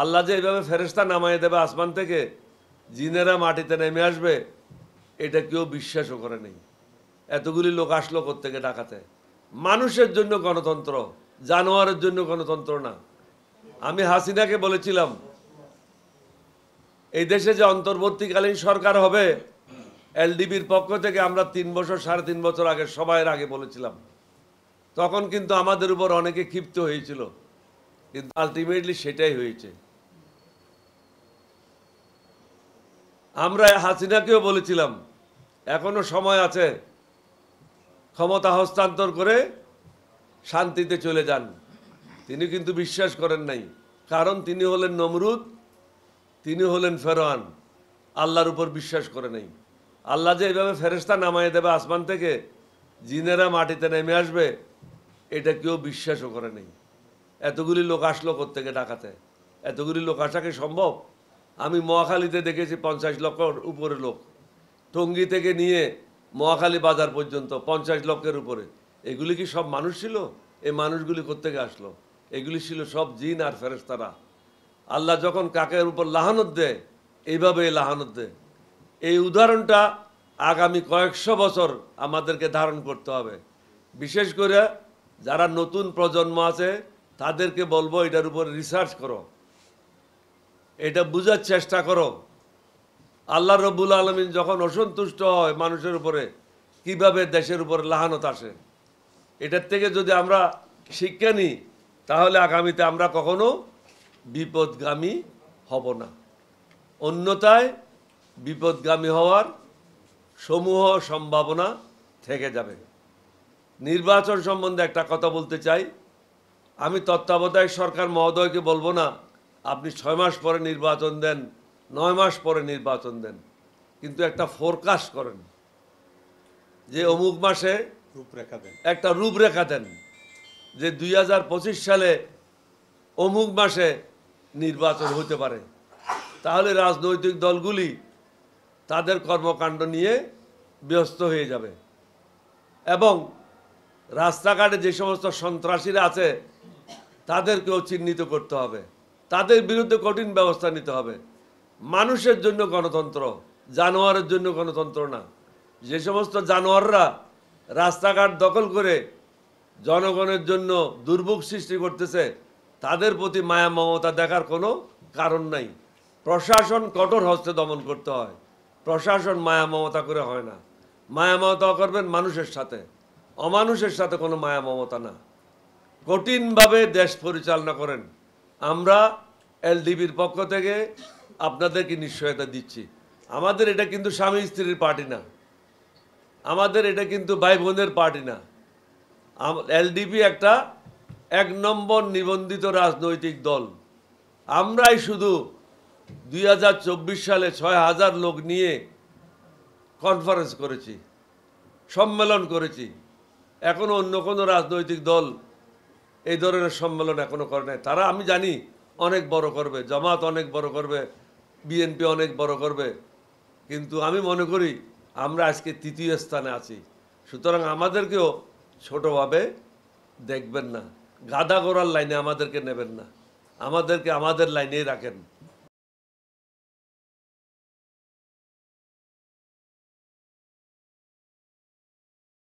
আল্লাহ যে এইভাবে ফেরেশতা নামায় দেবে আসমান থেকে, জিনেরা মাটিতে নেমে আসবে, এটা কেউ বিশ্বাসও করে নেই। এতগুলি লোক আসলো কোত্থেকে ডাকাতে? মানুষের জন্য গণতন্ত্র, জানোয়ারের জন্য গণতন্ত্র না। আমি হাসিনাকে বলেছিলাম এই দেশে যে অন্তর্বর্তীকালীন সরকার হবে, এলডিবির পক্ষ থেকে আমরা 3 বছর 3.5 বছর আগে সবাইয়ের আগে বলেছিলাম। তখন কিন্তু আমাদের উপর অনেকে ক্ষিপ্ত হয়েছিল, কিন্তু আলটিমেটলি সেটাই হয়েছে। আমরা হাসিনাকেও বলেছিলাম এখনো সময় আছে, ক্ষমতা হস্তান্তর করে শান্তিতে চলে যান। তিনি কিন্তু বিশ্বাস করেন নাই, কারণ তিনি হলেন নমরুদ, তিনি হলেন ফেরআউন, আল্লাহর উপর বিশ্বাস করে নাই। আল্লাহ যে এইভাবে ফেরেশতা নামায় দেবে আসমান থেকে, জিনেরা মাটিতে নেমে আসবে, এটা কেউ বিশ্বাসও করে নেই। এতগুলি লোক আসলো কোত্থেকে ডাকাতে? এতগুলি লোক আসা কি সম্ভব? আমি মহাখালীতে দেখেছি 50 লক্ষর উপরে লোক, টঙ্গী থেকে নিয়ে মহাখালী বাজার পর্যন্ত 50 লক্ষের উপরে। এগুলি কি সব মানুষ ছিল? এই মানুষগুলি কোত্থেকে আসলো? এগুলি ছিল সব জিন আর ফেরেশতারা। আল্লাহ যখন কাকের উপর লাহানত দেয়, এইভাবে লাহানত দেয়। এই উদাহরণটা আগামী কয়েকশো বছর আমাদেরকে ধারণ করতে হবে। বিশেষ করে যারা নতুন প্রজন্ম আছে তাদেরকে বলবো এটার উপর রিসার্চ করো, এটা বুঝার চেষ্টা করো। আল্লাহ রব্বুল আলামিন যখন অসন্তুষ্ট হয় মানুষের উপরে, কিভাবে দেশের উপর লাহানত আসে, এটার থেকে যদি আমরা শিক্ষা নিই, তাহলে আগামীতে আমরা কখনো বিপদগামী হব না। অন্যথায় বিপদগামী হওয়ার সমূহ সম্ভাবনা থেকে যাবে। নির্বাচন সম্বন্ধে একটা কথা বলতে চাই। আমি তত্ত্বাবধায়ক সরকার মহোদয়কে বলবো না আপনি 6 মাস পরে নির্বাচন দেন, 9 মাস পরে নির্বাচন দেন, কিন্তু একটা ফোরকাস্ট করেন যে অমুক মাসে রূপরেখা দেন, একটা রূপরেখা দেন যে 2025 সালে অমুক মাসে নির্বাচন হতে পারে। তাহলে রাজনৈতিক দলগুলি তাদের কর্মকাণ্ড নিয়ে ব্যস্ত হয়ে যাবে, এবং রাস্তাঘাটে যে সমস্ত সন্ত্রাসীরা আছে তাদেরকেও চিহ্নিত করতে হবে, তাদের বিরুদ্ধে কঠিন ব্যবস্থা নিতে হবে। মানুষের জন্য গণতন্ত্র, জানোয়ারের জন্য গণতন্ত্র না। যে সমস্ত জানোয়াররা রাস্তাঘাট দখল করে জনগণের জন্য দুর্ভোগ সৃষ্টি করতেছে, তাদের প্রতি মায়া মমতা দেখার কোনো কারণ নাই। প্রশাসন কঠোর হস্তে দমন করতে হয়, প্রশাসন মায়া মমতা করে হয় না। মায়া মমতা করবেন মানুষের সাথে, অমানুষের সাথে কোনো মায়া মমতা না। কঠিনভাবে দেশ পরিচালনা করেন। আমরা এলডিবির পক্ষ থেকে আপনাদেরকে নিশ্চয়তা দিচ্ছি, আমাদের এটা কিন্তু স্বামী স্ত্রীর পার্টি না, আমাদের এটা কিন্তু ভাই বোনের পার্টি না। এলডিপি একটা 1 নম্বর নিবন্ধিত রাজনৈতিক দল। আমরাই শুধু 2024 সালে 6000 লোক নিয়ে কনফারেন্স করেছি, সম্মেলন করেছি। এখনো অন্য কোনো রাজনৈতিক দল এই ধরনের সম্মেলন এখনো করে নাই। তারা আমি জানি অনেক বড় করবে, জামাত অনেক বড় করবে, বিএনপি অনেক বড় করবে, কিন্তু আমি মনে করি আমরা আজকে 3য় স্থানে আছি। সুতরাং আমাদেরকেও ছোটোভাবে দেখবেন না, গাদা গোড়ার লাইনে আমাদেরকে নেবেন না, আমাদেরকে আমাদের লাইনেই রাখেন।